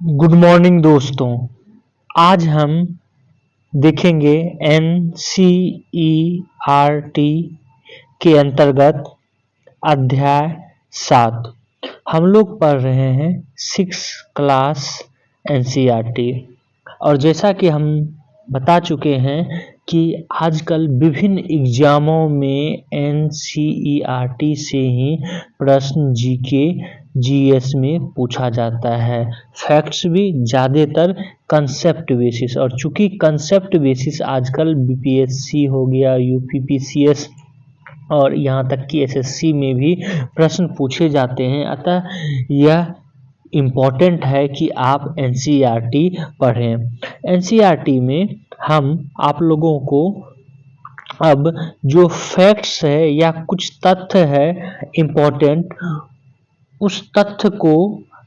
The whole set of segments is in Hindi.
गुड मॉर्निंग दोस्तों। आज हम देखेंगे एनसीईआरटी के अंतर्गत अध्याय 7। हम लोग पढ़ रहे हैं 6 क्लास एनसीईआरटी। और जैसा कि हम बता चुके हैं कि आजकल विभिन्न एग्जामों में एनसीईआरटी से ही प्रश्न जीके जीएस में पूछा जाता है। फैक्ट्स भी ज़्यादातर कंसेप्ट बेसिस, और चूंकि कंसेप्ट बेसिस आजकल बीपीएससी हो गया, यूपीपीसीएस और यहाँ तक कि एसएससी में भी प्रश्न पूछे जाते हैं, अतः यह इम्पॉर्टेंट है कि आप एनसीईआरटी पढ़ें। एनसीईआरटी में हम आप लोगों को अब जो फैक्ट्स है या कुछ तथ्य है इम्पॉर्टेंट, उस तथ्य को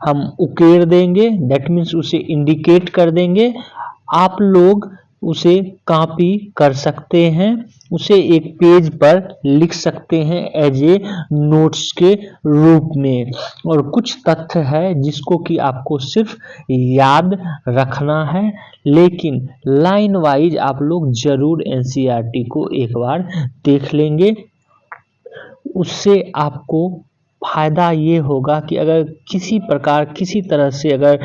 हम उकेर देंगे, दैट मीन्स उसे इंडिकेट कर देंगे। आप लोग उसे कॉपी कर सकते हैं, उसे एक पेज पर लिख सकते हैं एज ए नोट्स के रूप में। और कुछ तथ्य है जिसको कि आपको सिर्फ याद रखना है, लेकिन लाइन वाइज आप लोग जरूर एनसीईआरटी को एक बार देख लेंगे। उससे आपको फायदा ये होगा कि अगर किसी प्रकार किसी तरह से अगर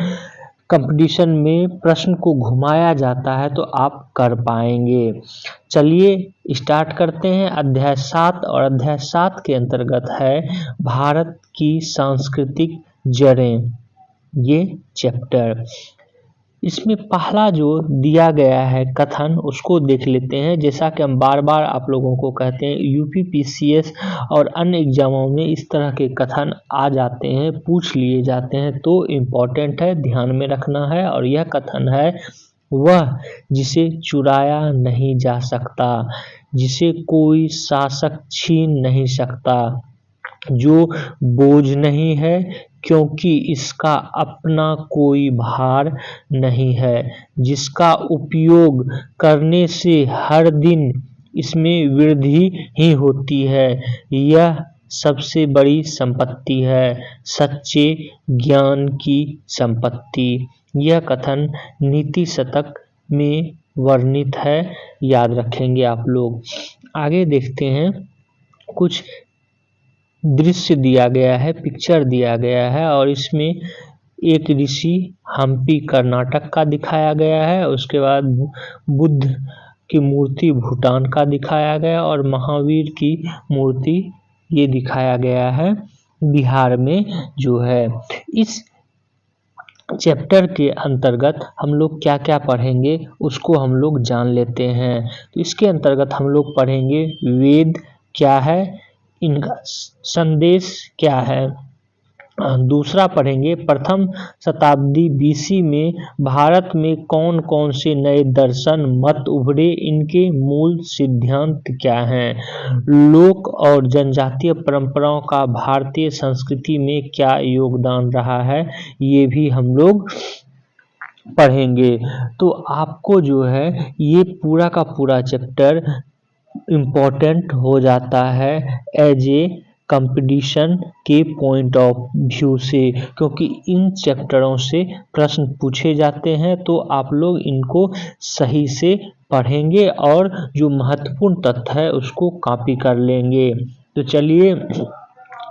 कंपटीशन में प्रश्न को घुमाया जाता है तो आप कर पाएंगे। चलिए स्टार्ट करते हैं अध्याय 7। और अध्याय 7 के अंतर्गत है भारत की सांस्कृतिक जड़ें, ये चैप्टर। इसमें पहला जो दिया गया है कथन, उसको देख लेते हैं। जैसा कि हम बार बार आप लोगों को कहते हैं, यूपीपीसीएस और अन्य एग्जामों में इस तरह के कथन आ जाते हैं, पूछ लिए जाते हैं, तो इम्पोर्टेंट है, ध्यान में रखना है। और यह कथन है, वह जिसे चुराया नहीं जा सकता, जिसे कोई शासक छीन नहीं सकता, जो बोझ नहीं है क्योंकि इसका अपना कोई भार नहीं है, जिसका उपयोग करने से हर दिन इसमें वृद्धि ही होती है, यह सबसे बड़ी संपत्ति है, सच्चे ज्ञान की संपत्ति। यह कथन नीति शतक में वर्णित है, याद रखेंगे आप लोग। आगे देखते हैं, कुछ दृश्य दिया गया है, पिक्चर दिया गया है, और इसमें एक ऋषि हम्पी कर्नाटक का दिखाया गया है, उसके बाद बुद्ध की मूर्ति भूटान का दिखाया गया, और महावीर की मूर्ति ये दिखाया गया है बिहार में जो है। इस चैप्टर के अंतर्गत हम लोग क्या क्या पढ़ेंगे उसको हम लोग जान लेते हैं। तो इसके अंतर्गत हम लोग पढ़ेंगे वेद क्या है, इनका संदेश क्या है। दूसरा पढ़ेंगे, प्रथम शताब्दी बीसी में भारत में कौन कौन से नए दर्शन मत उभरे, इनके मूल सिद्धांत क्या हैं। लोक और जनजातीय परंपराओं का भारतीय संस्कृति में क्या योगदान रहा है, ये भी हम लोग पढ़ेंगे। तो आपको जो है ये पूरा का पूरा चैप्टर इम्पोर्टेंट हो जाता है एज ए कंपटीशन के पॉइंट ऑफ व्यू से, क्योंकि इन चैप्टरों से प्रश्न पूछे जाते हैं, तो आप लोग इनको सही से पढ़ेंगे और जो महत्वपूर्ण तथ्य है उसको कॉपी कर लेंगे। तो चलिए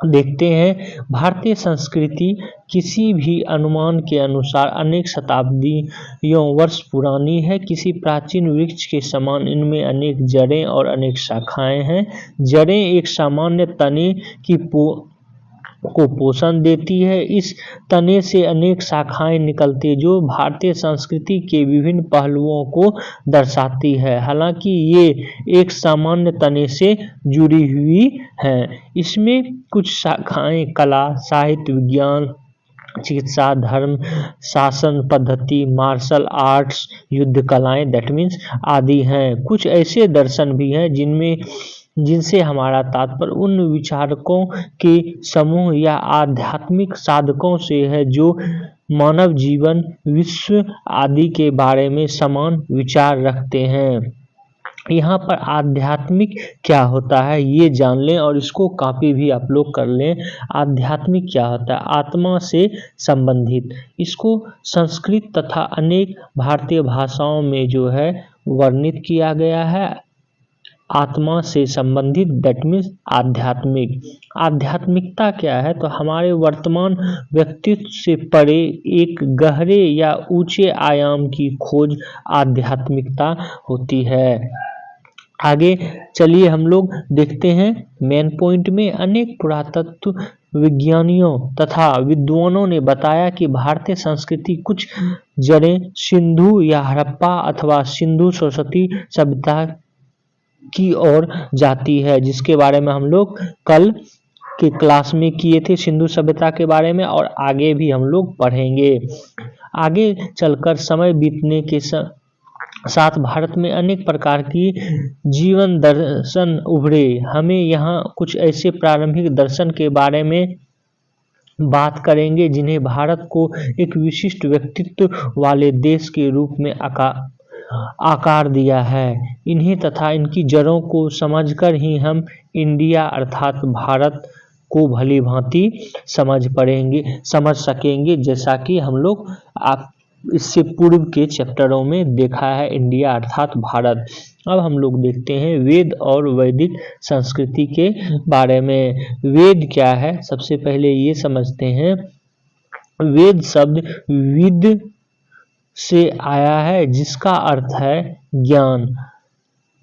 देखते हैं, भारतीय संस्कृति किसी भी अनुमान के अनुसार अनेक शताब्दियों वर्ष पुरानी है। किसी प्राचीन वृक्ष के समान इनमें अनेक जड़ें और अनेक शाखाएं हैं। जड़ें एक सामान्य तने की को पोषण देती है। इस तने से अनेक शाखाएं निकलती है जो भारतीय संस्कृति के विभिन्न पहलुओं को दर्शाती है। हालांकि ये एक सामान्य तने से जुड़ी हुई हैं। इसमें कुछ शाखाएं कला, साहित्य, विज्ञान, चिकित्सा, धर्म, शासन पद्धति, मार्शल आर्ट्स, युद्ध कलाएं, दैट मीन्स आदि हैं। कुछ ऐसे दर्शन भी हैं जिनसे हमारा तात्पर्य उन विचारकों के समूह या आध्यात्मिक साधकों से है जो मानव जीवन, विश्व आदि के बारे में समान विचार रखते हैं। यहाँ पर आध्यात्मिक क्या होता है ये जान लें और इसको कॉपी भी आप लोग कर लें। आध्यात्मिक क्या होता है? आत्मा से संबंधित। इसको संस्कृत तथा अनेक भारतीय भाषाओं में जो है वर्णित किया गया है। आत्मा से संबंधित, दैट मीन्स आध्यात्मिक। आध्यात्मिकता क्या है? तो हमारे वर्तमान व्यक्तित्व से परे एक गहरे या ऊंचे आयाम की खोज आध्यात्मिकता होती है। आगे चलिए हम लोग देखते हैं मेन पॉइंट में। अनेक पुरातत्व विज्ञानियों तथा विद्वानों ने बताया कि भारतीय संस्कृति कुछ जड़ें सिंधु या हड़प्पा अथवा सिंधु सरस्वती सभ्यता की ओर जाती है, जिसके बारे में हम लोग कल के क्लास में किए थे, सिंधु सभ्यता के बारे में, और आगे भी हम लोग पढ़ेंगे। आगे चलकर समय बीतने के साथ भारत में अनेक प्रकार की जीवन दर्शन उभरे। हमें यहाँ कुछ ऐसे प्रारंभिक दर्शन के बारे में बात करेंगे जिन्हें भारत को एक विशिष्ट व्यक्तित्व वाले देश के रूप में आकार दिया है। इन्हें तथा इनकी जड़ों को समझकर ही हम इंडिया अर्थात भारत को भली भांति समझ सकेंगे, जैसा कि हम लोग आप इससे पूर्व के चैप्टरों में देखा है, इंडिया अर्थात भारत। अब हम लोग देखते हैं वेद और वैदिक संस्कृति के बारे में। वेद क्या है? सबसे पहले ये समझते हैं। वेद शब्द विद से आया है, जिसका अर्थ है ज्ञान।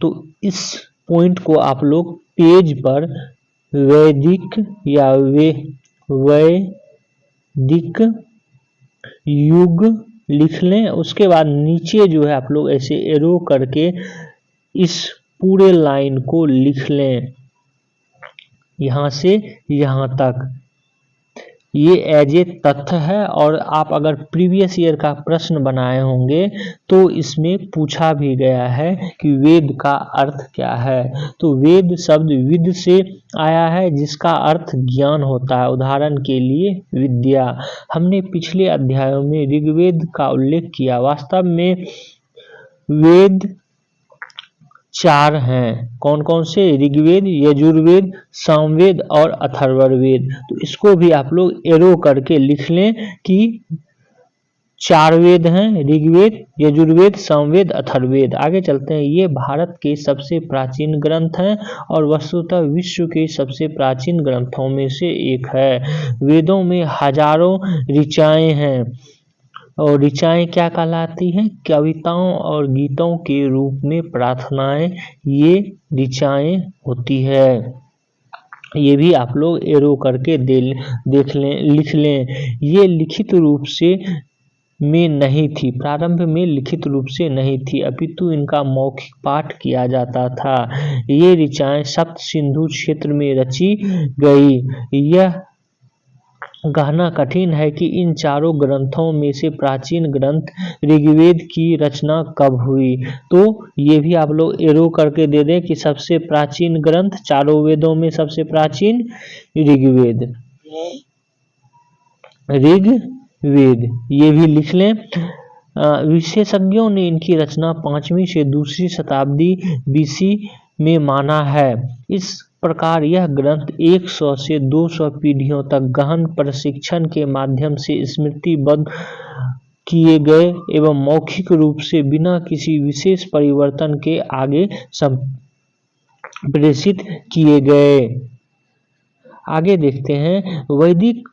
तो इस पॉइंट को आप लोग पेज पर वैदिक या वैदिक युग लिख लें। उसके बाद नीचे जो है आप लोग ऐसे एरो करके इस पूरे लाइन को लिख लें, यहाँ से यहाँ तक। ये एज ए तथ्य है, और आप अगर प्रीवियस ईयर का प्रश्न बनाए होंगे तो इसमें पूछा भी गया है कि वेद का अर्थ क्या है। तो वेद शब्द विद से आया है, जिसका अर्थ ज्ञान होता है। उदाहरण के लिए विद्या। हमने पिछले अध्यायों में ऋग्वेद का उल्लेख किया। वास्तव में वेद 4 हैं। कौन कौन से? ऋग्वेद, यजुर्वेद, सामवेद और अथर्ववेद। तो इसको भी आप लोग एरो करके लिख लें कि 4 वेद हैं, ऋग्वेद, यजुर्वेद, सामवेद, अथर्ववेद। आगे चलते हैं। ये भारत के सबसे प्राचीन ग्रंथ हैं और वस्तुतः विश्व के सबसे प्राचीन ग्रंथों में से एक है। वेदों में हजारों ऋचाएं हैं, और ऋचाएं क्या कहलाती हैं? कविताओं और गीतों के रूप में प्रार्थनाएं, ये ऋचाएं होती है। ये भी आप लोग एरो करके देख लें, लिख लें। ये लिखित रूप से में नहीं थी, प्रारंभ में लिखित रूप से नहीं थी, अपितु इनका मौखिक पाठ किया जाता था। ये ऋचाएं सप्त सिंधु क्षेत्र में रची गई। यह कहना कठिन है कि इन चारों ग्रंथों में से प्राचीन ग्रंथ ऋग्वेद की रचना कब हुई। तो ये भी आप लोग एरो करके दे दें कि सबसे प्राचीन ग्रंथ चारों वेदों में सबसे प्राचीन ऋग्वेद। ये भी लिख लें। विशेषज्ञों ने इनकी रचना 5वीं से 2री शताब्दी BC में माना है। इस प्रकार यह ग्रंथ 100 से 200 पीढ़ियों तक गहन प्रशिक्षण के माध्यम से स्मृतिबद्ध किए गए एवं मौखिक रूप से बिना किसी विशेष परिवर्तन के आगे संप्रेषित किए गए। आगे देखते हैं। वैदिक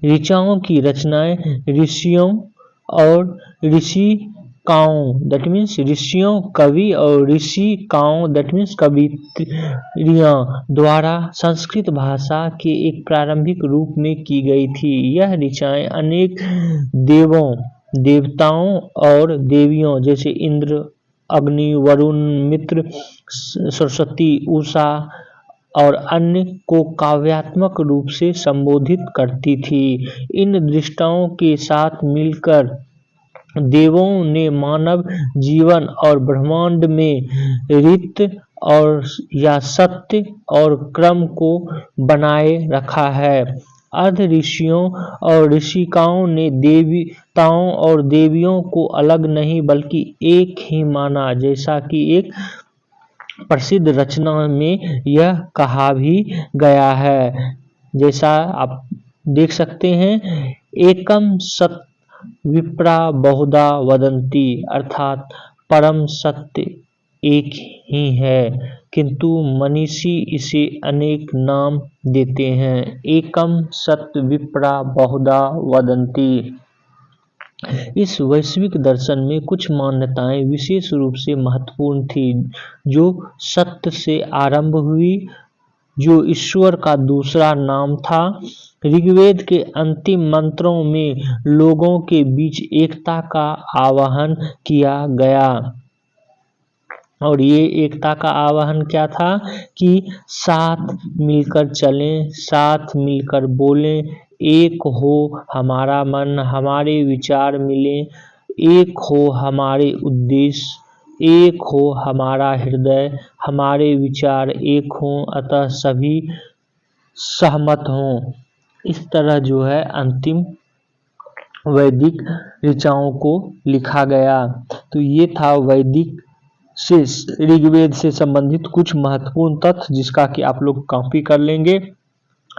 ऋचाओं की रचनाएं ऋषियों और ऋषिकाओं, दैट मीन्स ऋषियों, कवि और ऋषिकाओं, दैट मीन्स कवित्रियां द्वारा संस्कृत भाषा के एक प्रारंभिक रूप में की गई थी। यह ऋचाएं अनेक देवों, देवताओं और देवियों जैसे इंद्र, अग्नि, वरुण, मित्र, सरस्वती, उषा और अन्य को काव्यात्मक रूप से संबोधित करती थी। इन दृष्टाओं के साथ मिलकर देवों ने मानव जीवन और ब्रह्मांड में रीत और या सत्य और क्रम को बनाए रखा है। अर्ध ऋषियों और ऋषिकाओं ने देवताओं और देवियों को अलग नहीं बल्कि एक ही माना, जैसा कि एक प्रसिद्ध रचना में यह कहा भी गया है। जैसा आप देख सकते हैं, एकम सत विप्रा बहुधा वदंती, अर्थात परम सत्य एक ही है, किंतु मनीषी इसे अनेक नाम देते हैं। एकम सत्य विप्रा बहुधा वदंती। इस वैश्विक दर्शन में कुछ मान्यताएं विशेष रूप से महत्वपूर्ण थी, जो सत्य से आरंभ हुई, जो ईश्वर का दूसरा नाम था। ऋग्वेद के अंतिम मंत्रों में लोगों के बीच एकता का आह्वान किया गया, और ये एकता का आह्वान क्या था कि साथ मिलकर चलें, साथ मिलकर बोलें, एक हो हमारा मन, हमारे विचार मिलें, एक हो हमारे उद्देश्य, एक हो हमारा हृदय, हमारे विचार एक हों, अतः सभी सहमत हों। इस तरह जो है अंतिम वैदिक ऋचाओं को लिखा गया। तो ये था वैदिक से ऋग्वेद से संबंधित कुछ महत्वपूर्ण तथ्य, जिसका कि आप लोग कॉपी कर लेंगे।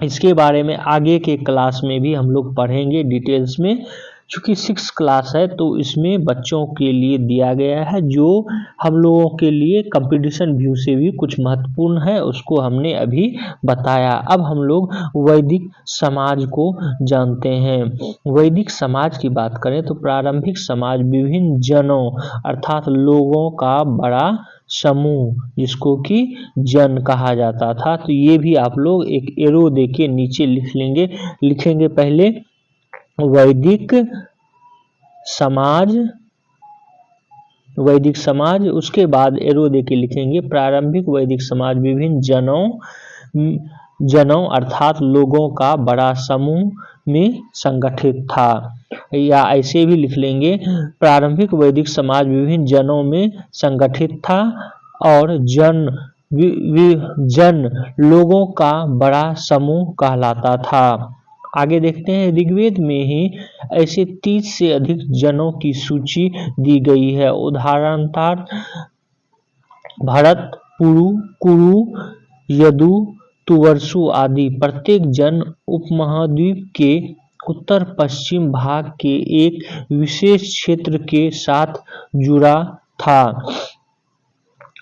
इसके बारे में आगे के क्लास में भी हम लोग पढ़ेंगे डिटेल्स में। चूँकि 6 क्लास है तो इसमें बच्चों के लिए दिया गया है, जो हम लोगों के लिए कंपटीशन व्यू से भी कुछ महत्वपूर्ण है, उसको हमने अभी बताया। अब हम लोग वैदिक समाज को जानते हैं। वैदिक समाज की बात करें तो प्रारंभिक समाज विभिन्न जनों अर्थात लोगों का बड़ा समूह, जिसको कि जन कहा जाता था। तो ये भी आप लोग एक एरो देके नीचे लिख लेंगे। लिखेंगे पहले वैदिक समाज, वैदिक समाज, उसके बाद एरो देके लिखेंगे प्रारंभिक वैदिक समाज विभिन्न जनों अर्थात लोगों का बड़ा समूह में संगठित था। या ऐसे भी लिख लेंगे प्रारंभिक वैदिक समाज विभिन्न जनों में संगठित था, और जन लोगों का बड़ा समूह कहलाता था। आगे देखते हैं, ऋग्वेद में ही ऐसे 30 से अधिक जनों की सूची दी गई है। उदाहरणार्थ भरत, पुरु, कुरु, यदु, तुवर्सु आदि। प्रत्येक जन उपमहाद्वीप के उत्तर पश्चिम भाग के एक विशेष क्षेत्र के साथ जुड़ा था।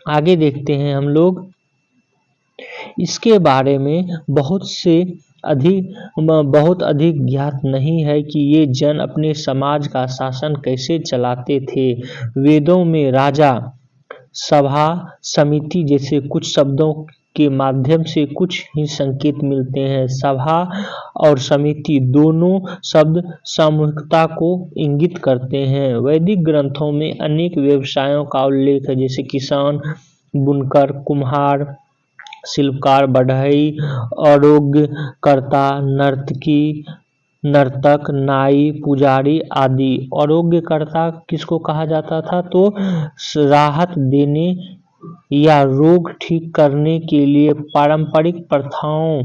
आगे देखते हैं हम लोग, इसके बारे में बहुत अधिक ज्ञात नहीं है कि ये जन अपने समाज का शासन कैसे चलाते थे। वेदों में राजा, सभा, समिति जैसे कुछ शब्दों के माध्यम से कुछ ही संकेत मिलते हैं। सभा और समिति दोनों शब्द सामूहिकता को इंगित करते हैं। वैदिक ग्रंथों में अनेक व्यवसायों का उल्लेख है, जैसे किसान, बुनकर, कुम्हार, शिल्पकार, बढ़ई, आरोग्यकर्ता, नर्तकी, नर्तक, नाई, पुजारी आदि। आरोग्यकर्ता किसको कहा जाता था? तो राहत देने या रोग ठीक करने के लिए पारंपरिक प्रथाओं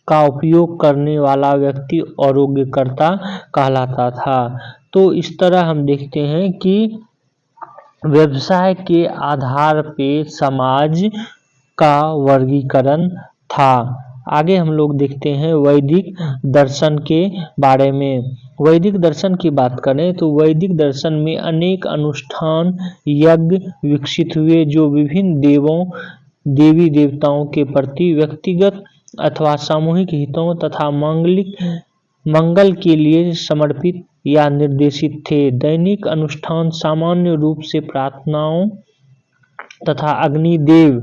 का उपयोग करने वाला व्यक्ति आरोग्यकर्ता कहलाता था। तो इस तरह हम देखते हैं कि व्यवसाय के आधार पे समाज का वर्गीकरण था। आगे हम लोग देखते हैं वैदिक दर्शन के बारे में। वैदिक दर्शन की बात करें तो वैदिक दर्शन में अनेक अनुष्ठान, यज्ञ विकसित हुए, जो विभिन्न देवी देवताओं के प्रति व्यक्तिगत अथवा सामूहिक हितों तथा मंगल के लिए समर्पित या निर्देशित थे। दैनिक अनुष्ठान सामान्य रूप से प्रार्थनाओं तथा अग्निदेव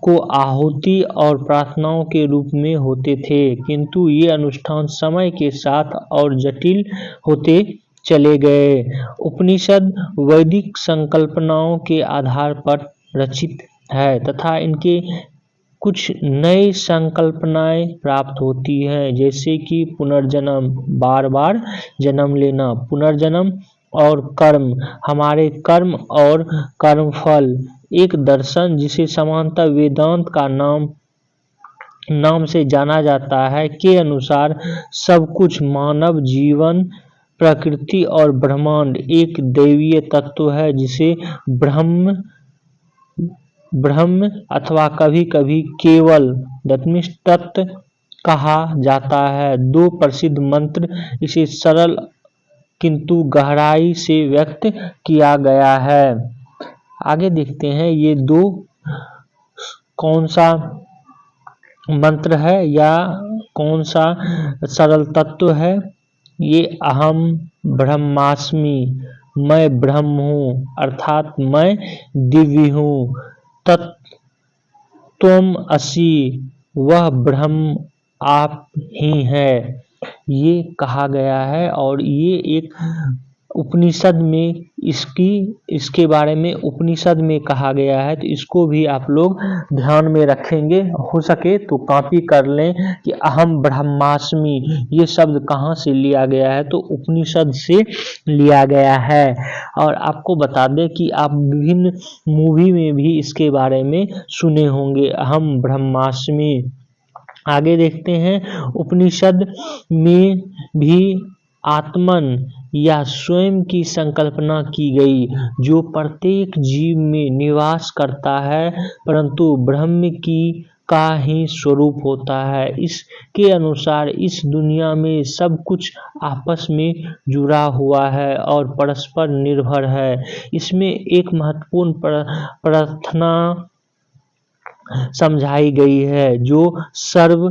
को आहुति और प्रार्थनाओं के रूप में होते थे, किंतु ये अनुष्ठान समय के साथ और जटिल होते चले गए। उपनिषद वैदिक संकल्पनाओं के आधार पर रचित है तथा इनके कुछ नई संकल्पनाएं प्राप्त होती हैं, जैसे कि पुनर्जन्म, बार बार जन्म लेना, पुनर्जन्म और कर्म, हमारे कर्म और कर्मफल। एक दर्शन जिसे सामान्यतः वेदांत का नाम नाम से जाना जाता है के अनुसार सब कुछ मानव जीवन, प्रकृति और ब्रह्मांड एक दैवीय तत्व है जिसे ब्रह्म अथवा कभी कभी केवल तत्व कहा जाता है। दो प्रसिद्ध मंत्र इसे सरल किंतु गहराई से व्यक्त किया गया है। आगे देखते हैं ये दो कौन सा मंत्र है या कौन सा सरल तत्व है। ये अहम ब्रह्मास्मि, मैं ब्रह्म हूँ अर्थात मैं दिव्य हूँ। त्वम असि, वह ब्रह्म आप ही है, ये कहा गया है। और ये एक उपनिषद में इसके बारे में उपनिषद में कहा गया है, तो इसको भी आप लोग ध्यान में रखेंगे। हो सके तो कॉपी कर लें कि अहम ब्रह्मास्मि ये शब्द कहाँ से लिया गया है, तो उपनिषद से लिया गया है। और आपको बता दें कि आप विभिन्न मूवी में भी इसके बारे में सुने होंगे, अहम ब्रह्मास्मि। आगे देखते हैं, उपनिषद में भी आत्मन या स्वयं की संकल्पना की गई जो प्रत्येक जीव में निवास करता है परंतु ब्रह्म की का ही स्वरूप होता है। इसके अनुसार इस दुनिया में सब कुछ आपस में जुड़ा हुआ है और परस्पर निर्भर है। इसमें एक महत्वपूर्ण प्रार्थना समझाई गई है जो सर्व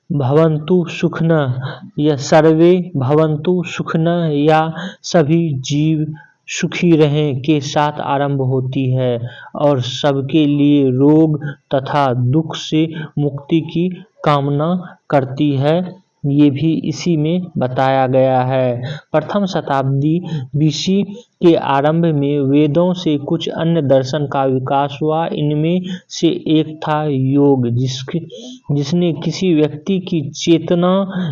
भवन्तु सुखिनः या सर्वे भवन्तु सुखिनः या सभी जीव सुखी रहें के साथ आरंभ होती है और सबके लिए रोग तथा दुख से मुक्ति की कामना करती है। ये भी इसी में बताया गया है। प्रथम शताब्दी बीसी के आरंभ में वेदों से कुछ अन्य दर्शन का विकास हुआ। इनमें से एक था योग, जिसने किसी व्यक्ति की चेतना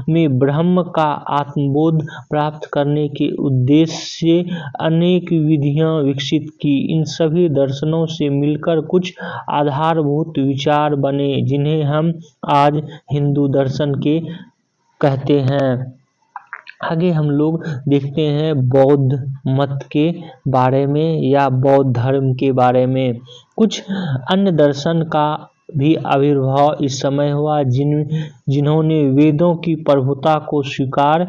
में ब्रह्म का आत्मबोध प्राप्त करने के उद्देश्य से अनेक विधियां विकसित की। इन सभी दर्शनों से मिलकर कुछ आधारभूत विचार बने जिन्हें हम आज हिंदू दर्शन के कहते हैं। आगे हम लोग देखते हैं बौद्ध मत के बारे में या बौद्ध धर्म के बारे में। कुछ अन्य दर्शन का भी आविर्भाव इस समय हुआ जिन्होंने वेदों की प्रभुता को स्वीकार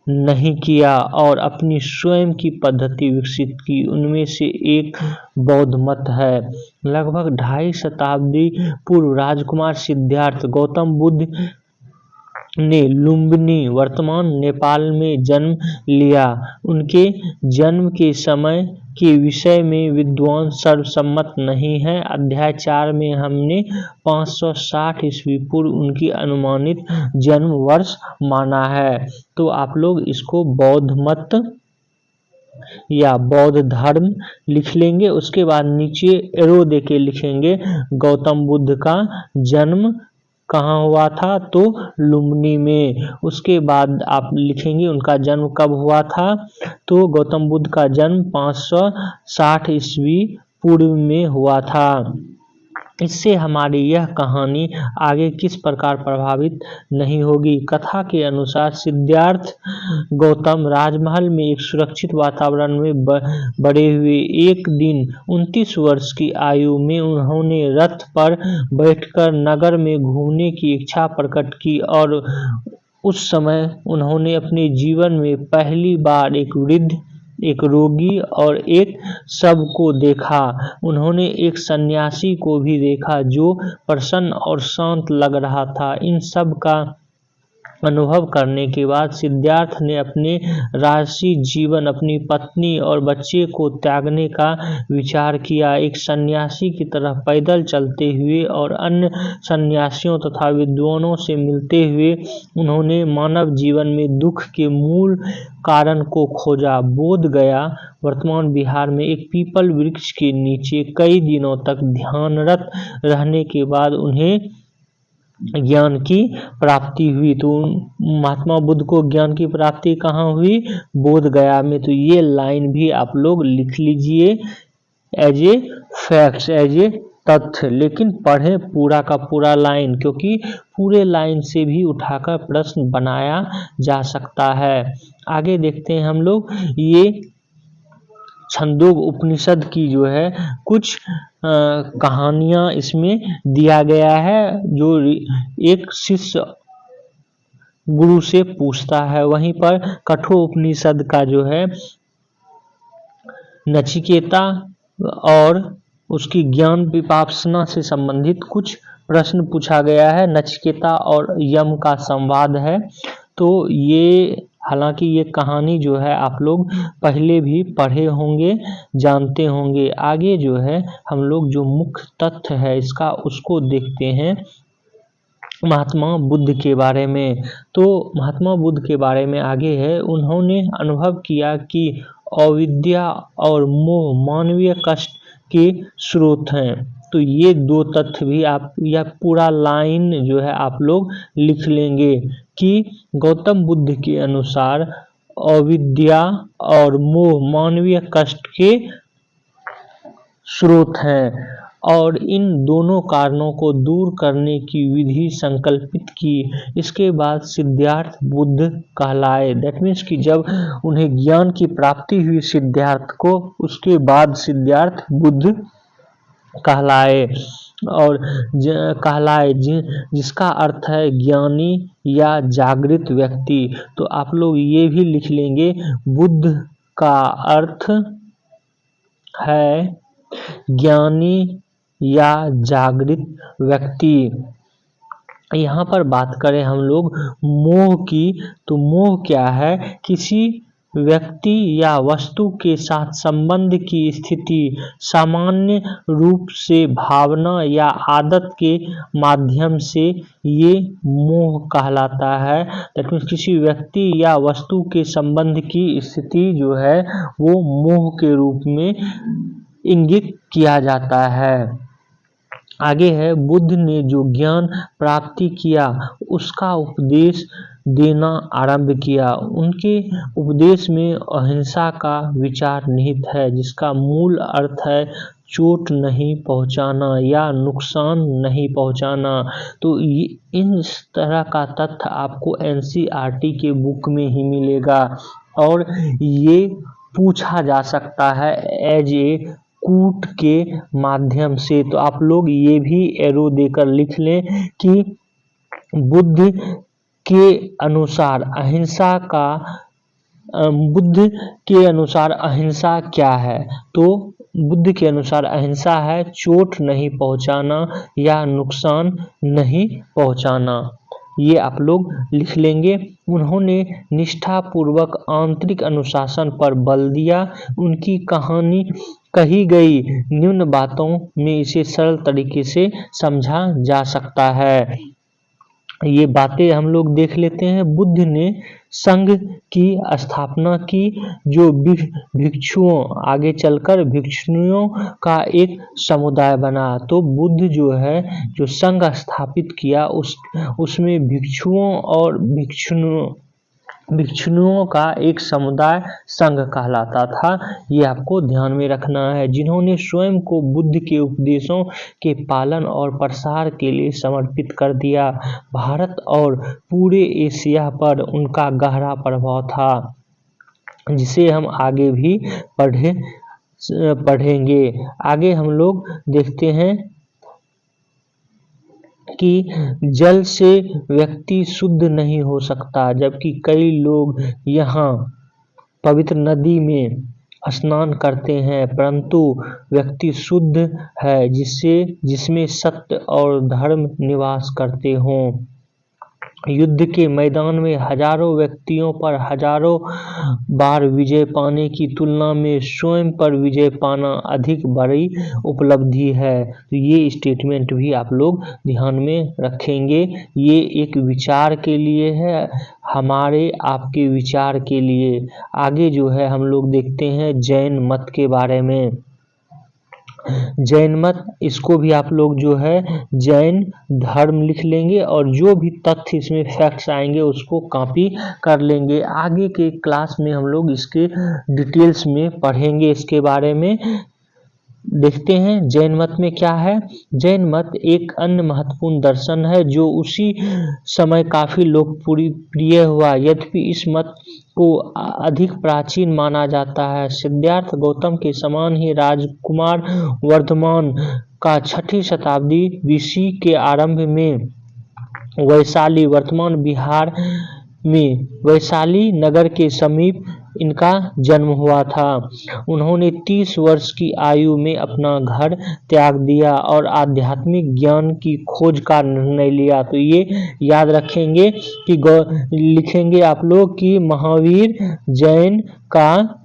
नहीं किया और अपनी स्वयं की पद्धति विकसित की। उनमें से एक बौद्ध मत है। लगभग 2.5 शताब्दी पूर्व राजकुमार सिद्धार्थ गौतम बुद्ध ने लुम्बिनी वर्तमान नेपाल में जन्म लिया। उनके जन्म के समय के विषय में विद्वान सर्वसम्मत नहीं है। अध्याय 4 में हमने 560 ईस्वी पूर्व उनकी अनुमानित जन्म वर्ष माना है। तो आप लोग इसको बौद्ध मत या बौद्ध धर्म लिख लेंगे। उसके बाद नीचे एरो देके लिखेंगे गौतम बुद्ध का जन्म कहाँ हुआ था, तो लुम्बिनी में। उसके बाद आप लिखेंगे उनका जन्म कब हुआ था, तो गौतम बुद्ध का जन्म 560 ईस्वी पूर्व में हुआ था। इससे हमारी यह कहानी आगे किस प्रकार प्रभावित नहीं होगी। कथा के अनुसार सिद्धार्थ गौतम राजमहल में एक सुरक्षित वातावरण में बड़े हुए। एक दिन 29 वर्ष की आयु में उन्होंने रथ पर बैठकर नगर में घूमने की इच्छा प्रकट की और उस समय उन्होंने अपने जीवन में पहली बार एक वृद्ध, एक रोगी और एक शव को देखा। उन्होंने एक सन्यासी को भी देखा जो प्रसन्न और शांत लग रहा था। इन सब का अनुभव करने के बाद सिद्धार्थ ने अपने राजसी जीवन, अपनी पत्नी और बच्चे को त्यागने का विचार किया। एक सन्यासी की तरह पैदल चलते हुए और अन्य सन्यासियों तथा विद्वानों से मिलते हुए उन्होंने मानव जीवन में दुख के मूल कारण को खोजा। बोध गया वर्तमान बिहार में एक पीपल वृक्ष के नीचे कई दिनों तक ध्यानरत रहने के बाद उन्हें ज्ञान की प्राप्ति हुई। तो महात्मा बुद्ध को ज्ञान की प्राप्ति कहाँ हुई, बोध गया में। तो ये लाइन भी आप लोग लिख लीजिए as a facts, as a तथ्य, लेकिन पढ़े पूरा का पूरा लाइन, क्योंकि पूरे लाइन से भी उठाकर प्रश्न बनाया जा सकता है। आगे देखते हैं हम लोग, ये छंदोग उपनिषद की जो है कुछ कहानियां इसमें दिया गया है, जो एक शिष्य गुरु से पूछता है। वहीं पर कठोपनिषद का जो है नचिकेता और उसकी ज्ञान विपासना से संबंधित कुछ प्रश्न पूछा गया है। नचिकेता और यम का संवाद है। तो ये, हालांकि ये कहानी जो है आप लोग पहले भी पढ़े होंगे, जानते होंगे। आगे जो है हम लोग जो मुख्य तथ्य है इसका, उसको देखते हैं महात्मा बुद्ध के बारे में। तो महात्मा बुद्ध के बारे में आगे है, उन्होंने अनुभव किया कि अविद्या और मोह मानवीय कष्ट के स्रोत हैं। तो ये दो तथ्य भी आप, या पूरा लाइन जो है आप लोग लिख लेंगे कि गौतम बुद्ध के अनुसार अविद्या और मोह मानवीय कष्ट के स्रोत हैं, और इन दोनों कारणों को दूर करने की विधि संकल्पित की। इसके बाद सिद्धार्थ बुद्ध कहलाए। दैट मीन्स कि जब उन्हें ज्ञान की प्राप्ति हुई सिद्धार्थ को, उसके बाद सिद्धार्थ बुद्ध कहलाए, और कहलाए जिसका अर्थ है ज्ञानी या जागृत व्यक्ति। तो आप लोग ये भी लिख लेंगे, बुद्ध का अर्थ है ज्ञानी या जागृत व्यक्ति। यहाँ पर बात करें हम लोग मोह की, तो मोह क्या है? किसी व्यक्ति या वस्तु के साथ संबंध की स्थिति, सामान्य रूप से भावना या आदत के माध्यम से ये मोह कहलाता है। दैट मीन्स किसी व्यक्ति या वस्तु के संबंध की स्थिति जो है वो मोह के रूप में इंगित किया जाता है। आगे है, बुद्ध ने जो ज्ञान प्राप्ति किया उसका उपदेश देना आरंभ किया। उनके उपदेश में अहिंसा का विचार निहित है, जिसका मूल अर्थ है चोट नहीं पहुंचाना या नुकसान नहीं पहुंचाना। तो इस तरह का तथ्य आपको एनसीईआरटी के बुक में ही मिलेगा, और ये पूछा जा सकता है एज ए कूट के माध्यम से। तो आप लोग ये भी एरो देकर लिख लें कि बुद्ध के अनुसार अहिंसा का, बुद्ध के अनुसार अहिंसा क्या है? तो बुद्ध के अनुसार अहिंसा है चोट नहीं पहुंचाना या नुकसान नहीं पहुंचाना। ये आप लोग लिख लेंगे। उन्होंने निष्ठापूर्वक आंतरिक अनुशासन पर बल दिया। उनकी कहानी कही गई निम्न बातों में इसे सरल तरीके से समझा जा सकता है। ये बातें हम लोग देख लेते हैं। बुद्ध ने संघ की स्थापना की, जो भिक्षुओं, आगे चलकर भिक्षुओं का एक समुदाय बना। तो बुद्ध जो है जो संघ स्थापित किया उसमें भिक्षुओं और भिक्षुओं का एक समुदाय संघ कहलाता था। ये आपको ध्यान में रखना है। जिन्होंने स्वयं को बुद्ध के उपदेशों के पालन और प्रसार के लिए समर्पित कर दिया। भारत और पूरे एशिया पर उनका गहरा प्रभाव था, जिसे हम आगे भी पढ़ेंगे। आगे हम लोग देखते हैं कि जल से व्यक्ति शुद्ध नहीं हो सकता, जबकि कई लोग यहाँ पवित्र नदी में स्नान करते हैं, परंतु व्यक्ति शुद्ध है जिसमें सत्य और धर्म निवास करते हों। युद्ध के मैदान में हजारों व्यक्तियों पर हजारों बार विजय पाने की तुलना में स्वयं पर विजय पाना अधिक बड़ी उपलब्धि है। तो ये स्टेटमेंट भी आप लोग ध्यान में रखेंगे। ये एक विचार के लिए है, हमारे आपके विचार के लिए। आगे जो है हम लोग देखते हैं जैन मत के बारे में। जैन मत, इसको भी आप लोग जो है जैन धर्म लिख लेंगे, और जो भी तथ्य इसमें फैक्ट्स आएंगे उसको कॉपी कर लेंगे। आगे के क्लास में हम लोग इसके डिटेल्स में पढ़ेंगे इसके बारे में। देखते हैं जैन मत में क्या है। जैन मत एक अन्य महत्वपूर्ण दर्शन है जो उसी समय काफी लोकप्रिय हुआ। यद्यपि इस मत को अधिक प्राचीन माना जाता है। सिद्धार्थ गौतम के समान ही राजकुमार वर्धमान का 6ठी शताब्दी बीसी के आरंभ में वैशाली वर्तमान बिहार में वैशाली नगर के समीप इनका जन्म हुआ था। उन्होंने 30 वर्ष की आयु में अपना घर त्याग दिया और आध्यात्मिक ज्ञान की खोज का निर्णय लिया। तो ये याद रखेंगे कि लिखेंगे आप लोग कि महावीर जैन का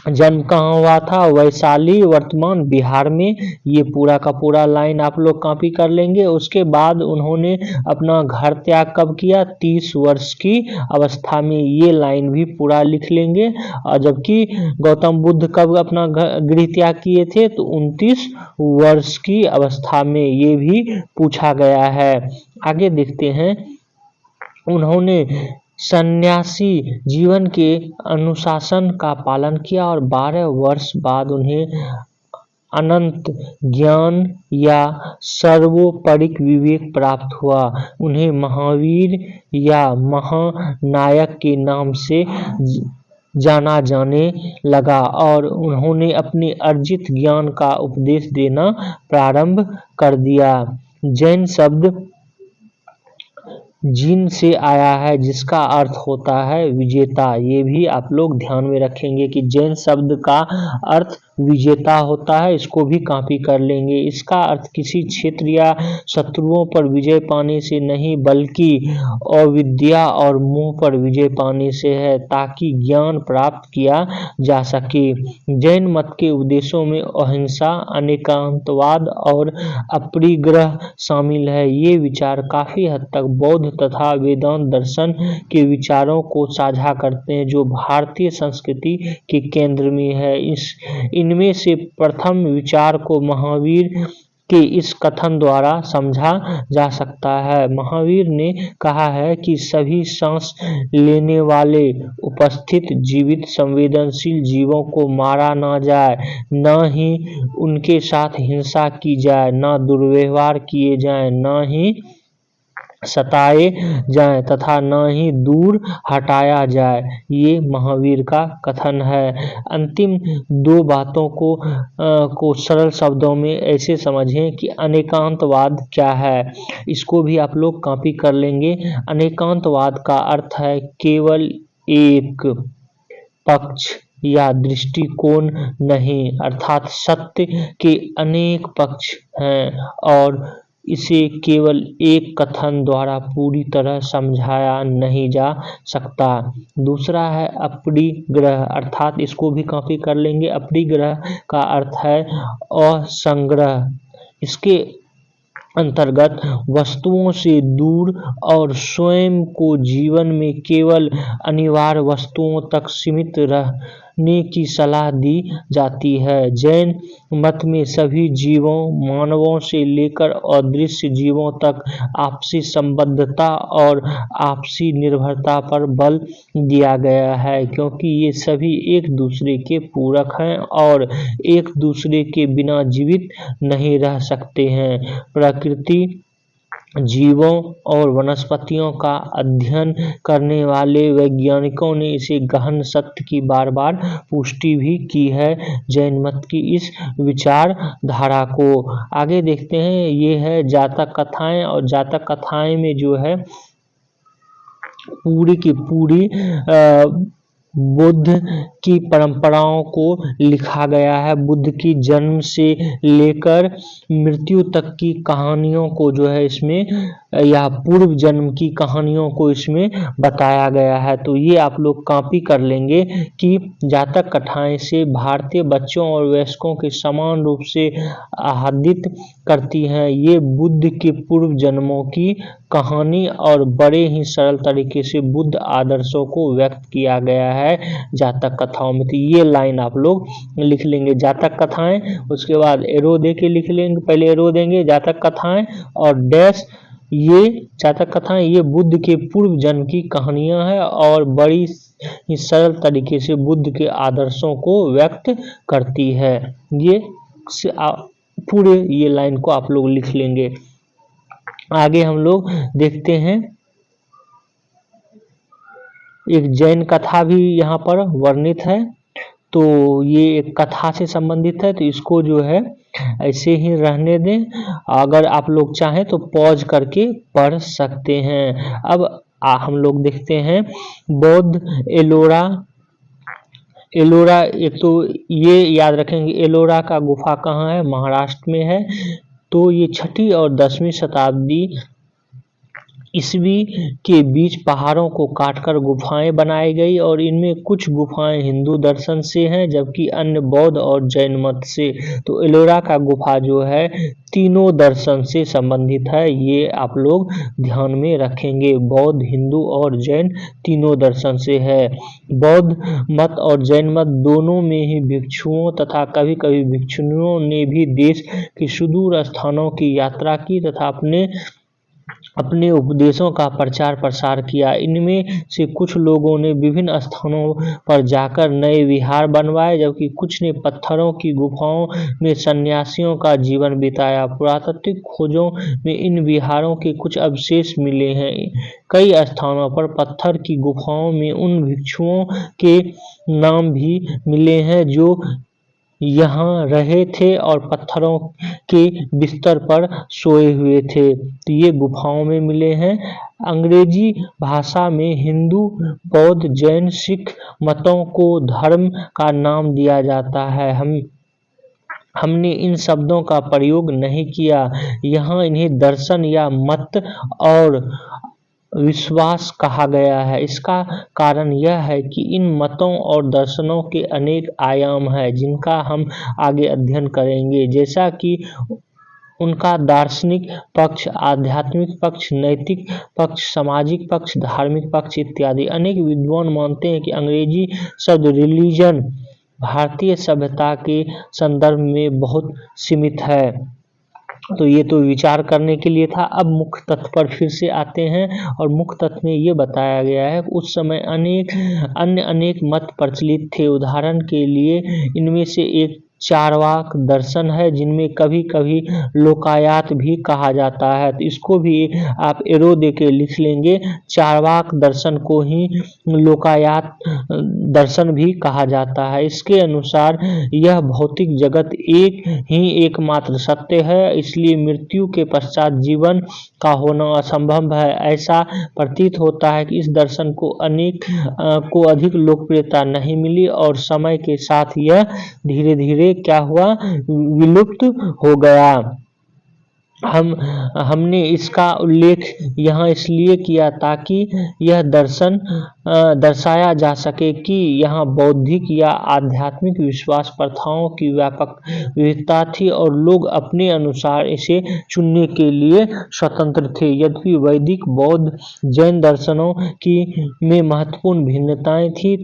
जन्म कहाँ हुआ था, वैशाली वर्तमान बिहार में। ये पूरा का पूरा लाइन आप लोग कॉपी कर लेंगे। उसके बाद उन्होंने अपना घर त्याग कब किया, 30 वर्ष की अवस्था में। ये लाइन भी पूरा लिख लेंगे। और जबकि गौतम बुद्ध कब अपना गृह त्याग किए थे, तो 29 वर्ष की अवस्था में। ये भी पूछा गया है। आगे देखते हैं। उन्होंने सन्यासी जीवन के अनुशासन का पालन किया और 12 वर्ष बाद उन्हें अनंत ज्ञान या सर्वोपरिक विवेक प्राप्त हुआ। उन्हें महावीर या महानायक के नाम से जाना जाने लगा और उन्होंने अपने अर्जित ज्ञान का उपदेश देना प्रारंभ कर दिया। जैन शब्द जिन से आया है जिसका अर्थ होता है विजेता। ये भी आप लोग ध्यान में रखेंगे कि जैन शब्द का अर्थ विजेता होता है। इसको भी कॉपी कर लेंगे। इसका अर्थ किसी क्षेत्र या शत्रुओं पर विजय पाने से नहीं बल्कि अविद्या और मोह पर विजय पाने से है, ताकि ज्ञान प्राप्त किया जा सके। जैन मत के उपदेशों में अहिंसा, अनेकांतवाद और अपरिग्रह शामिल है। ये विचार काफी हद तक बौद्ध तथा वेदांत दर्शन के विचारों को साझा करते हैं, जो भारतीय संस्कृति के केंद्र में है। इनमें से प्रथम विचार को महावीर के इस कथन द्वारा समझा जा सकता है। महावीर ने कहा है कि सभी सांस लेने वाले उपस्थित जीवित संवेदनशील जीवों को मारा ना जाए, न ही उनके साथ हिंसा की जाए, न दुर्व्यवहार किए जाए, न ही सताए जाए तथा न ही दूर हटाया जाए। ये महावीर का कथन है। अंतिम दो बातों को सरल शब्दों में ऐसे समझें कि अनेकांतवाद क्या है। इसको भी आप लोग कॉपी कर लेंगे। अनेकांतवाद का अर्थ है केवल एक पक्ष या दृष्टिकोण नहीं, अर्थात सत्य के अनेक पक्ष हैं और इसे केवल एक कथन द्वारा पूरी तरह समझाया नहीं जा सकता। दूसरा है अपरिग्रह, अर्थात इसको भी कॉपी कर लेंगे। अपरिग्रह का अर्थ है असंग्रह। इसके अंतर्गत वस्तुओं से दूर और स्वयं को जीवन में केवल अनिवार्य वस्तुओं तक सीमित रहने की सलाह दी जाती है। जैन मत में सभी जीवों, मानवों से लेकर अदृश्य जीवों तक आपसी संबद्धता और आपसी निर्भरता पर बल दिया गया है, क्योंकि ये सभी एक दूसरे के पूरक हैं और एक दूसरे के बिना जीवित नहीं रह सकते हैं। प्रकृति, जीवों और वनस्पतियों का अध्ययन करने वाले वैज्ञानिकों ने इसे गहन सत्य की बार बार पुष्टि भी की है जैन मत की इस विचारधारा को। आगे देखते हैं। ये है जातक कथाएं, और जातक कथाएं में जो है पूरी की पूरी बुद्ध की परंपराओं को लिखा गया है। बुद्ध की जन्म से लेकर मृत्यु तक की कहानियों को जो है इसमें, या पूर्व जन्म की कहानियों को इसमें बताया गया है। तो ये आप लोग कॉपी कर लेंगे कि जातक कथाएं से भारतीय बच्चों और वयस्कों के समान रूप से आहदित करती हैं। ये बुद्ध के पूर्व जन्मों की कहानी और बड़े ही सरल तरीके से बुद्ध आदर्शों को व्यक्त किया गया है जातक कथाओं में। तो ये लाइन आप लोग लिख लेंगे, जातक कथाएं। उसके बाद एरो दे के लिख लेंगे। पहले एरो देंगे जातक कथाएं और डैश, ये जातक कथाएं ये बुद्ध के पूर्व जन्म की कहानियां हैं और बड़ी ही सरल तरीके से बुद्ध के आदर्शों को व्यक्त करती है। ये से पूरे ये लाइन को आप लोग लिख लेंगे। आगे हम लोग देखते हैं, एक जैन कथा भी यहाँ पर वर्णित है, तो ये एक कथा से संबंधित है, तो इसको जो है ऐसे ही रहने दें। अगर आप लोग चाहें तो पॉज करके पढ़ सकते हैं। अब हम लोग देखते हैं बौद्ध एलोरा। एलोरा, एक तो ये याद रखेंगे एलोरा का गुफा कहाँ है, महाराष्ट्र में है। तो ये 6वीं और 10वीं शताब्दी ईस्वी के बीच पहाड़ों को काटकर गुफाएं बनाई गई और इनमें कुछ गुफाएं हिंदू दर्शन से हैं जबकि अन्य बौद्ध और जैन मत से। तो एलोरा का गुफा जो है तीनों दर्शन से संबंधित है, ये आप लोग ध्यान में रखेंगे। बौद्ध, हिंदू और जैन तीनों दर्शन से है। बौद्ध मत और जैन मत दोनों में ही भिक्षुओं तथा कभी कभी भिक्षुणियों ने भी देश के सुदूर स्थानों की यात्रा की तथा अपने उपदेशों का प्रचार प्रसार किया। इनमें से कुछ लोगों ने विभिन्न स्थानों पर जाकर नए विहार बनवाए जबकि कुछ ने पत्थरों की गुफाओं में सन्यासियों का जीवन बिताया। पुरातात्विक खोजों में इन विहारों के कुछ अवशेष मिले हैं। कई स्थानों पर पत्थर की गुफाओं में उन भिक्षुओं के नाम भी मिले हैं जो यहाँ रहे थे और पत्थरों के बिस्तर पर सोए हुए थे, तो ये गुफाओं में मिले हैं। अंग्रेजी भाषा में हिंदू, बौद्ध, जैन, सिख मतों को धर्म का नाम दिया जाता है। हमने इन शब्दों का प्रयोग नहीं किया, यहाँ इन्हें दर्शन या मत और विश्वास कहा गया है। इसका कारण यह है कि इन मतों और दर्शनों के अनेक आयाम हैं जिनका हम आगे अध्ययन करेंगे, जैसा कि उनका दार्शनिक पक्ष, आध्यात्मिक पक्ष, नैतिक पक्ष, सामाजिक पक्ष, धार्मिक पक्ष इत्यादि। अनेक विद्वान मानते हैं कि अंग्रेजी शब्द रिलीजन भारतीय सभ्यता के संदर्भ में बहुत सीमित है। तो ये तो विचार करने के लिए था। अब मुख्य तथ्य पर फिर से आते हैं और मुख्य तथ्य में ये बताया गया है उस समय अनेक मत प्रचलित थे। उदाहरण के लिए इनमें से एक चार्वाक दर्शन है जिनमें कभी कभी लोकायत भी कहा जाता है, तो इसको भी आप एरो दे के लिख लेंगे। चार्वाक दर्शन को ही लोकायत दर्शन भी कहा जाता है। इसके अनुसार यह भौतिक जगत एकमात्र सत्य है, इसलिए मृत्यु के पश्चात जीवन का होना असंभव है। ऐसा प्रतीत होता है कि इस दर्शन को अधिक लोकप्रियता नहीं मिली और समय के साथ यह धीरे धीरे क्या हुआ, विलुप्त हो गया। हमने इसका उल्लेख यहाँ इसलिए किया ताकि यह दर्शाया जा सके कि यहाँ बौद्धिक या आध्यात्मिक विश्वास प्रथाओं की व्यापक विविधता थी और लोग अपने अनुसार इसे चुनने के लिए स्वतंत्र थे। यद्यपि वैदिक, बौद्ध, जैन दर्शनों में महत्वपूर्ण भिन्नताएं थी,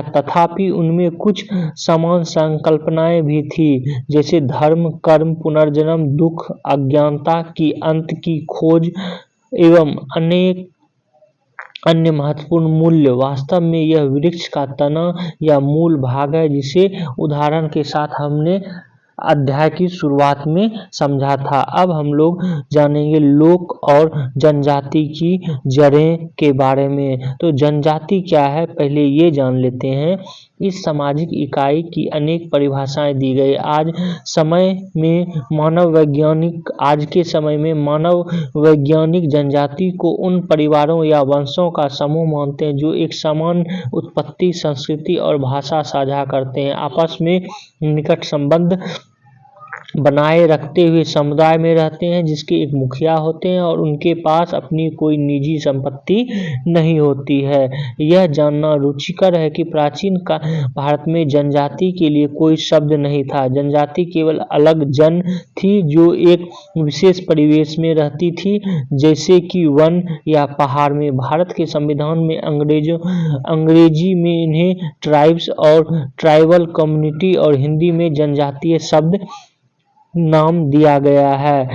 तथापि उनमें कुछ समान संकल्पनाएं भी थी, जैसे धर्म, कर्म, पुनर्जन्म, दुख, अज्ञानता की अंत की खोज एवं अनेक अन्य महत्वपूर्ण मूल्य। वास्तव में यह वृक्ष का तना या मूल भाग है जिसे उदाहरण के साथ हमने अध्याय की शुरुआत में समझा था। अब हम लोग जानेंगे लोक और जनजाति की जड़ें के बारे में। तो जनजाति क्या है पहले ये जान लेते हैं। इस सामाजिक इकाई की अनेक परिभाषाएं दी गई। आज के समय में मानव वैज्ञानिक जनजाति को उन परिवारों या वंशों का समूह मानते हैं जो एक समान उत्पत्ति, संस्कृति और भाषा साझा करते हैं, आपस में निकट संबंध बनाए रखते हुए समुदाय में रहते हैं, जिसके एक मुखिया होते हैं और उनके पास अपनी कोई निजी संपत्ति नहीं होती है। यह जानना रुचिकर है कि प्राचीन भारत में जनजाति के लिए कोई शब्द नहीं था। जनजाति केवल अलग जन थी जो एक विशेष परिवेश में रहती थी, जैसे कि वन या पहाड़ में। भारत के संविधान में अंग्रेजी में इन्हें ट्राइब्स और ट्राइबल कम्युनिटी और हिंदी में जनजातीय शब्द नाम दिया गया है।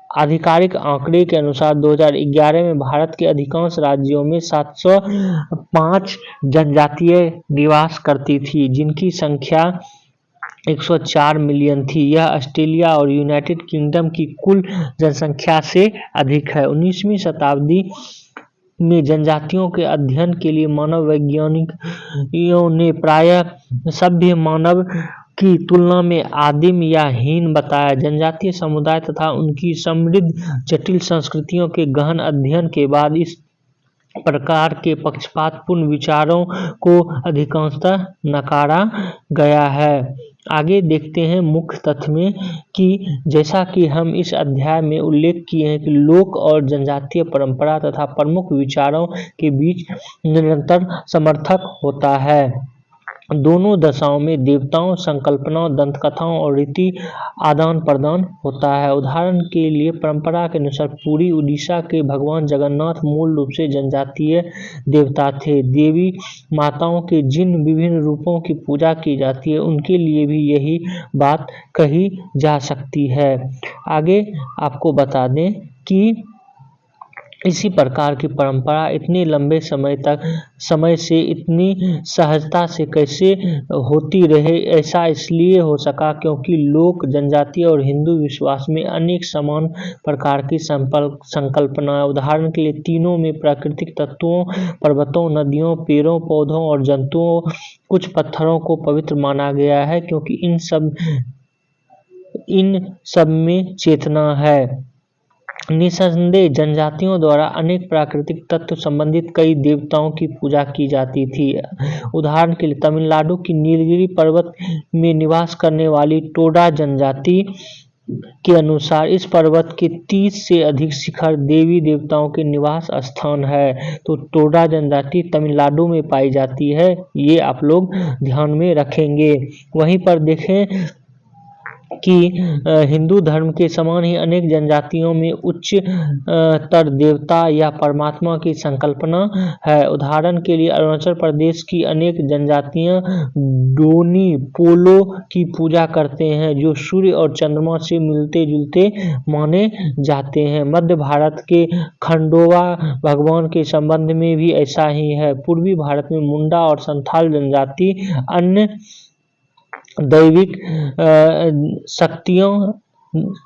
आधिकारिक आंकड़े के अनुसार 2011 में भारत के अधिकांश राज्यों में 705 जनजातियां निवास करती थी, जिनकी संख्या 104 मिलियन थी। यह ऑस्ट्रेलिया और यूनाइटेड किंगडम की कुल जनसंख्या से अधिक है। 19वीं शताब्दी में जनजातियों के अध्ययन के लिए मानव वैज्ञानिकों ने प्रायः सभ्य मानव की तुलना में आदिम या हीन बताया। जनजातीय समुदाय तथा उनकी समृद्ध जटिल संस्कृतियों के गहन अध्ययन के बाद इस प्रकार के पक्षपातपूर्ण विचारों को अधिकांशतः नकारा गया है। आगे देखते हैं मुख्य तथ्य में कि जैसा कि हम इस अध्याय में उल्लेख किए हैं कि लोक और जनजातीय परंपरा तथा प्रमुख विचारों के बीच निरंतर समर्थक होता है। दोनों दशाओं में देवताओं, संकल्पनाओं, दंतकथाओं और रीति आदान प्रदान होता है। उदाहरण के लिए परंपरा के अनुसार पुरी उड़ीसा के भगवान जगन्नाथ मूल रूप से जनजातीय देवता थे। देवी माताओं के जिन विभिन्न रूपों की पूजा की जाती है उनके लिए भी यही बात कही जा सकती है। आगे आपको बता दें कि इसी प्रकार की परंपरा इतने लंबे समय से इतनी सहजता से कैसे होती रहे, ऐसा इसलिए हो सका क्योंकि लोक, जनजातीय और हिंदू विश्वास में अनेक समान प्रकार की संकल्पना। उदाहरण के लिए तीनों में प्राकृतिक तत्वों, पर्वतों, नदियों, पेड़ों, पौधों और जंतुओं, कुछ पत्थरों को पवित्र माना गया है क्योंकि इन सब में चेतना है। निसंदेह जनजातियों द्वारा अनेक प्राकृतिक तत्व संबंधित कई देवताओं की पूजा की जाती थी। उदाहरण के लिए तमिलनाडु की नीलगिरी पर्वत में निवास करने वाली टोडा जनजाति के अनुसार इस पर्वत के 30 से अधिक शिखर देवी देवताओं के निवास स्थान है। तो टोडा जनजाति तमिलनाडु में पाई जाती है, ये आप लोग ध्यान में रखेंगे। वहीं पर देखें कि हिंदू धर्म के समान ही अनेक जनजातियों में उच्चतर देवता या परमात्मा की संकल्पना है। उदाहरण के लिए अरुणाचल प्रदेश की अनेक जनजातियां डोनी पोलो की पूजा करते हैं जो सूर्य और चंद्रमा से मिलते जुलते माने जाते हैं। मध्य भारत के खंडोवा भगवान के संबंध में भी ऐसा ही है। पूर्वी भारत में मुंडा और संथाल जनजाति अन्य दैविक शक्तियों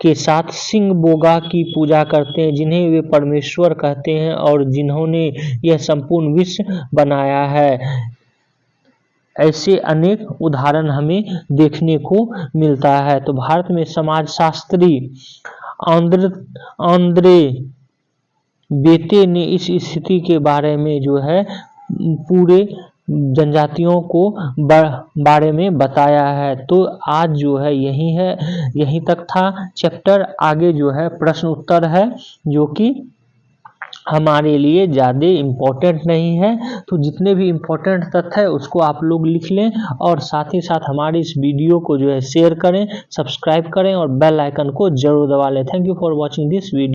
के साथ सिंह बोगा की पूजा करते हैं जिन्हें वे परमेश्वर कहते हैं और जिन्होंने यह संपूर्ण विश्व बनाया है। ऐसे अनेक उदाहरण हमें देखने को मिलता है। तो भारत में समाजशास्त्री आंद्रे बेटे ने इस स्थिति के बारे में जो है पूरे जनजातियों को बारे में बताया है। तो आज जो है यहीं तक था चैप्टर। आगे जो है प्रश्न उत्तर है जो कि हमारे लिए ज़्यादा इम्पोर्टेंट नहीं है। तो जितने भी इम्पोर्टेंट तथ्य है उसको आप लोग लिख लें और साथ ही साथ हमारे इस वीडियो को जो है शेयर करें, सब्सक्राइब करें और बेल आइकन को जरूर दबा लें। Thank you for watching this video.